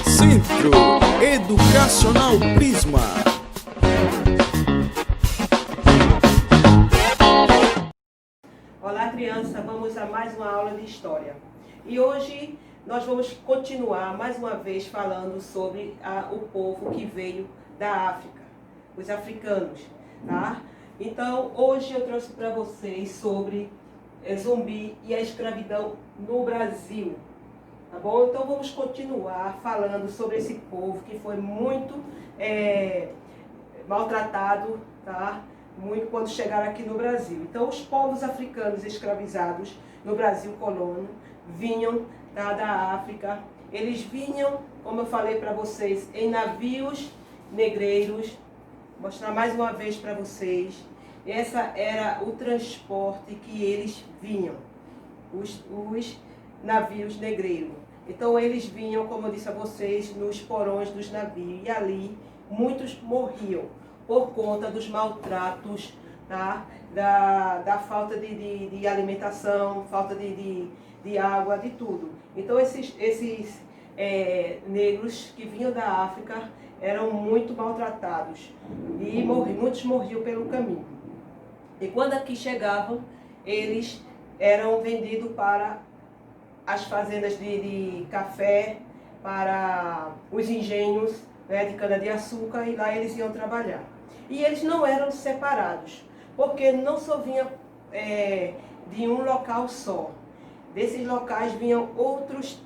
Centro Educacional Prisma. Olá, criança, vamos a mais uma aula de história. E hoje nós vamos continuar mais uma vez falando sobre o povo que veio da África, os africanos, tá? Então, hoje eu trouxe para vocês sobre Zumbi e a escravidão no Brasil, tá bom? Então vamos continuar falando sobre esse povo que foi muito maltratado, tá? Muito quando chegaram aqui no Brasil. Então os povos africanos escravizados no Brasil colônia vinham, tá, da África. Eles vinham, como eu falei para vocês, em navios negreiros. Vou mostrar mais uma vez para vocês. Essa era o transporte que eles vinham, os navios negreiros. Então eles vinham, como eu disse a vocês, nos porões dos navios, e ali muitos morriam por conta dos maltratos, tá? da falta de alimentação, falta de água, de tudo. Então esses negros que vinham da África eram muito maltratados e muitos morriam pelo caminho. E quando aqui chegavam, eles eram vendidos para as fazendas de café, para os engenhos, né, de cana-de-açúcar, e lá eles iam trabalhar. E eles não eram separados, porque não só vinha de um local só. Desses locais vinham outras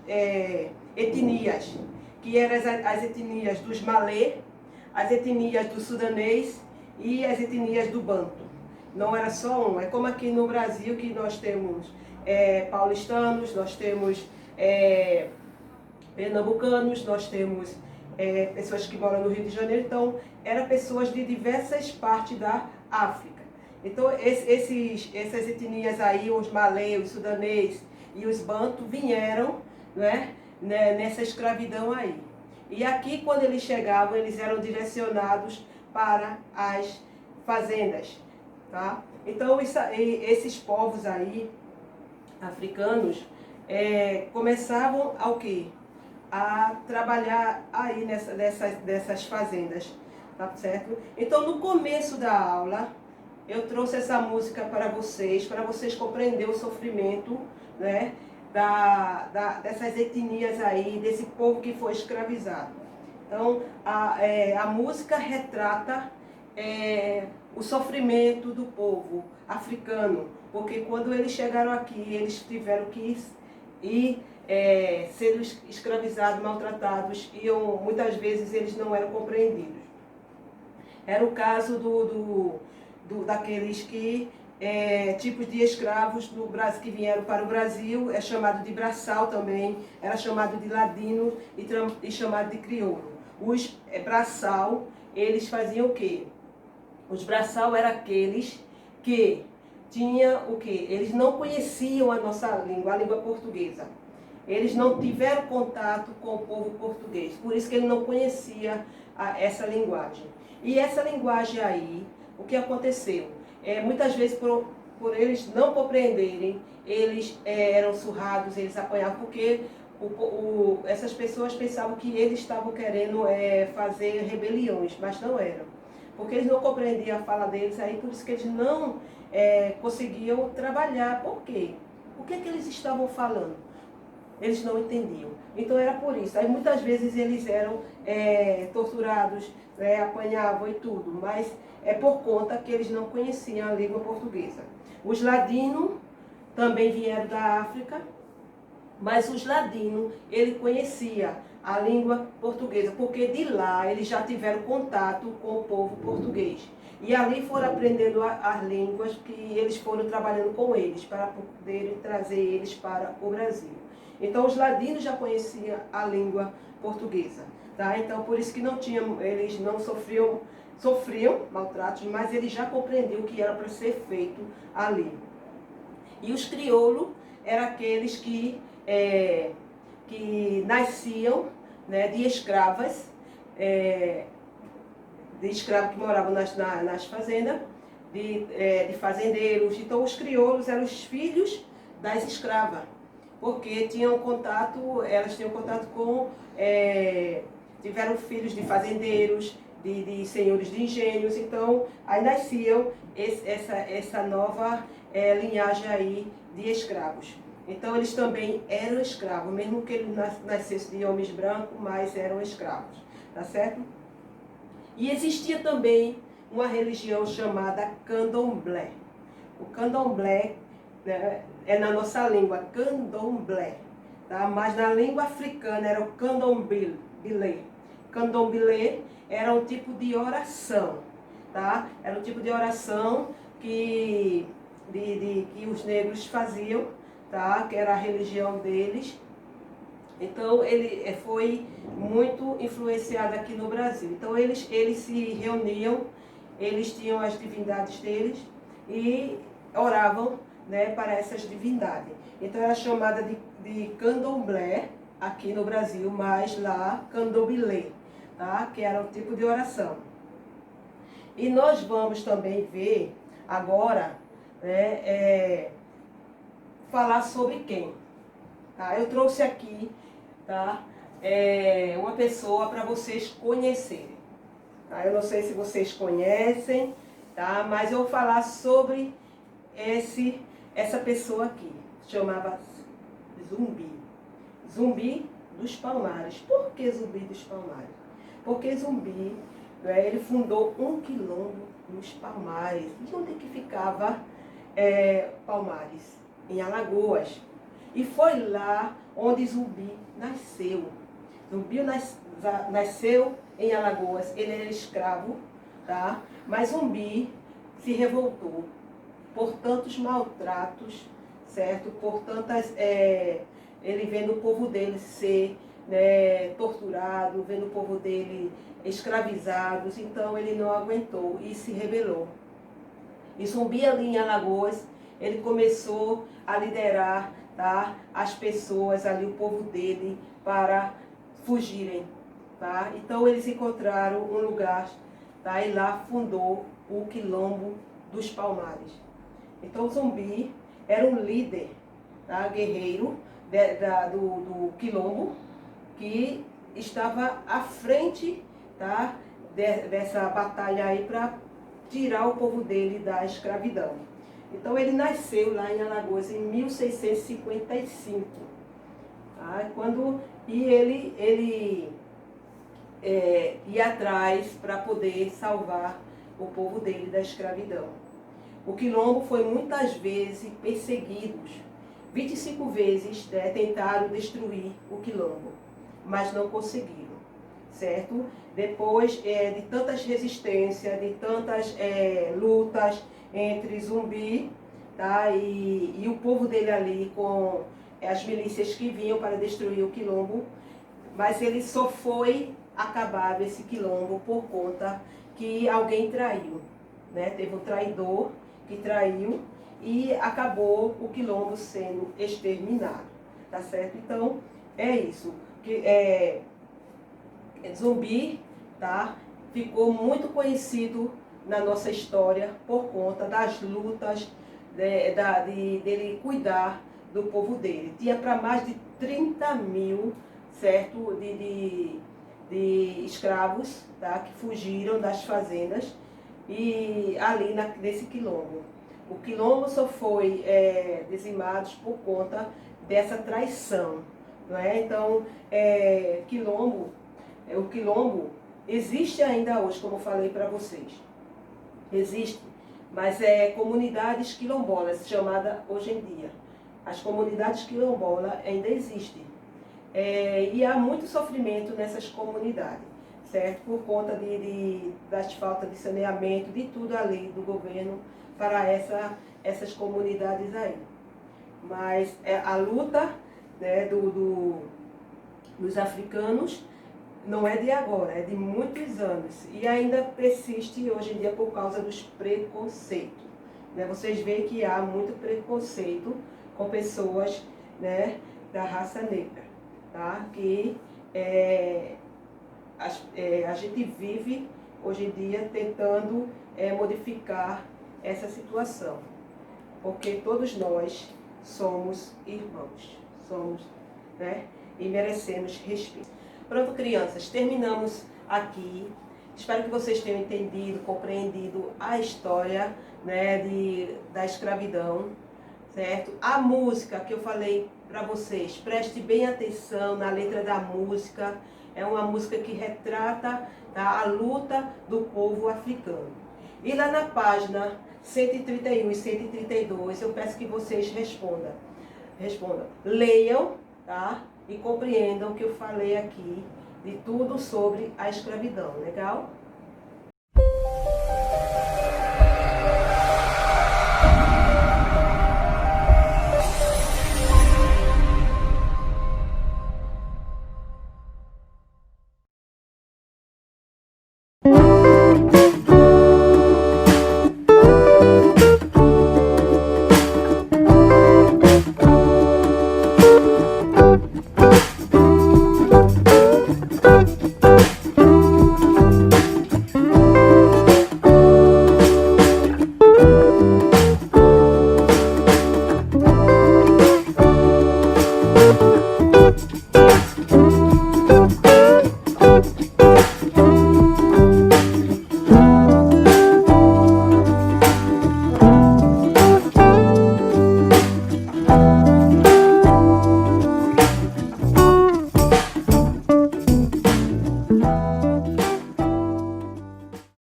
etnias, que eram as etnias dos malê, as etnias do sudanês e as etnias do banto. Não era só um, é como aqui no Brasil que nós temos paulistanos, nós temos pernambucanos, nós temos pessoas que moram no Rio de Janeiro. Então eram pessoas de diversas partes da África. Então essas etnias aí, os malê, os sudanês e os bantu vieram, né, nessa escravidão aí. E aqui, quando eles chegavam, eles eram direcionados para as fazendas, tá? Então esses povos aí africanos começavam ao quê? A trabalhar aí dessas fazendas, tá certo? Então no começo da aula eu trouxe essa música para vocês compreenderem o sofrimento, né, dessas etnias aí, desse povo que foi escravizado. Então a música retrata o sofrimento do povo africano, porque quando eles chegaram aqui, eles tiveram que ir ser escravizados, maltratados, e muitas vezes eles não eram compreendidos. Era o caso daqueles tipos de escravos do Brasil que vieram para o Brasil, é chamado de braçal também, era chamado de ladino e chamado de crioulo. Os braçal, eles faziam o quê? Os braçal eram aqueles que tinham o quê? Eles não conheciam a nossa língua, a língua portuguesa. Eles não tiveram contato com o povo português, por isso que ele não conhecia essa linguagem. E essa linguagem aí, o que aconteceu? Muitas vezes, por eles não compreenderem, eles eram surrados, eles apanhavam, porque essas pessoas pensavam que eles estavam querendo fazer rebeliões, mas não eram. Porque eles não compreendiam a fala deles, aí por isso que eles não conseguiam trabalhar. Por quê? O que é que eles estavam falando? Eles não entendiam. Então era por isso. Aí muitas vezes eles eram torturados, apanhavam e tudo, mas é por conta que eles não conheciam a língua portuguesa. Os ladinos também vieram da África, mas os ladinos, ele conhecia a língua portuguesa, porque de lá eles já tiveram contato com o povo português. E ali foram aprendendo as línguas, que eles foram trabalhando com eles, para poderem trazer eles para o Brasil. Então os ladinos já conheciam a língua portuguesa, tá? Então por isso que eles não sofriam maltratos, mas eles já compreendiam o que era para ser feito ali. E os crioulos eram aqueles que nasciam, né, de escravas, de escravos que moravam nas fazendas, de fazendeiros. Então os crioulos eram os filhos das escravas, porque tinham contato, elas tinham contato com, tiveram filhos de fazendeiros, de senhores de engenhos, então aí nasciam essa nova linhagem aí de escravos. Então eles também eram escravos, mesmo que eles nascessem de homens brancos, mas eram escravos, tá certo? E existia também uma religião chamada Candomblé. O Candomblé, né, é na nossa língua, Candomblé, tá? Mas na língua africana era o Candomblé. Candomblé era um tipo de oração, tá? Era um tipo de oração que os negros faziam, tá? Que era a religião deles. Então ele foi muito influenciado aqui no Brasil. Então eles se reuniam, eles tinham as divindades deles e oravam, né, para essas divindades. Então era chamada de Candomblé aqui no Brasil, mas lá Candomblé, tá? Que era um tipo de oração. E nós vamos também ver agora, né, falar sobre quem? Tá? Eu trouxe aqui, tá, uma pessoa para vocês conhecerem. Tá? Eu não sei se vocês conhecem, tá? Mas eu vou falar sobre essa pessoa aqui. Chamava Zumbi. Zumbi dos Palmares. Por que Zumbi dos Palmares? Porque Zumbi, né, ele fundou um quilombo nos Palmares. E onde que ficava Palmares? Em Alagoas. E foi lá onde Zumbi nasceu. Zumbi nasceu em Alagoas, ele era escravo, tá? Mas Zumbi se revoltou por tantos maltratos, certo? Por tantas, ele vendo o povo dele ser, né, torturado, vendo o povo dele escravizados, então ele não aguentou e se rebelou. E Zumbi ali em Alagoas, ele começou a liderar, tá, as pessoas ali, o povo dele, para fugirem, tá? Então eles encontraram um lugar, tá, e lá fundou o Quilombo dos Palmares. Então Zumbi era um líder, tá, guerreiro do Quilombo, que estava à frente, tá, dessa batalha aí para tirar o povo dele da escravidão. Então ele nasceu lá em Alagoas em 1655. Tá? Ele ia atrás para poder salvar o povo dele da escravidão. O Quilombo foi muitas vezes perseguido. 25 vezes, né, tentaram destruir o Quilombo, mas não conseguiram, certo? Depois de tantas resistências, de tantas lutas entre Zumbi, tá, e o povo dele ali com as milícias que vinham para destruir o Quilombo, mas ele só foi acabado, esse Quilombo, por conta que alguém traiu, né? Teve um traidor que traiu e acabou o Quilombo sendo exterminado, tá certo? Então, é isso. Zumbi, tá, ficou muito conhecido na nossa história por conta das lutas dele cuidar do povo dele. Tinha para mais de 30 mil, certo, de escravos, tá, que fugiram das fazendas e ali nesse quilombo. O quilombo só foi dizimado por conta dessa traição, não é? Então, o quilombo existe ainda hoje, como eu falei para vocês. Existe, mas comunidades quilombolas, chamada hoje em dia. As comunidades quilombolas ainda existem. E há muito sofrimento nessas comunidades, certo? Por conta das faltas de saneamento, de tudo ali do governo para essas comunidades aí. Mas a luta, né, dos africanos não é de agora, é de muitos anos. E ainda persiste hoje em dia por causa dos preconceitos. Né? Vocês veem que há muito preconceito com pessoas, né, da raça negra. Tá? Que a gente vive hoje em dia tentando modificar essa situação, porque todos nós somos irmãos, né? E merecemos respeito. Pronto, crianças, terminamos aqui. Espero que vocês tenham entendido, compreendido a história, né, da escravidão, certo? A música que eu falei para vocês, preste bem atenção na letra da música. É uma música que retrata, tá, a luta do povo africano. E lá na página 131 e 132, eu peço que vocês respondam. Leiam, tá? E compreendam o que eu falei aqui de tudo sobre a escravidão, legal?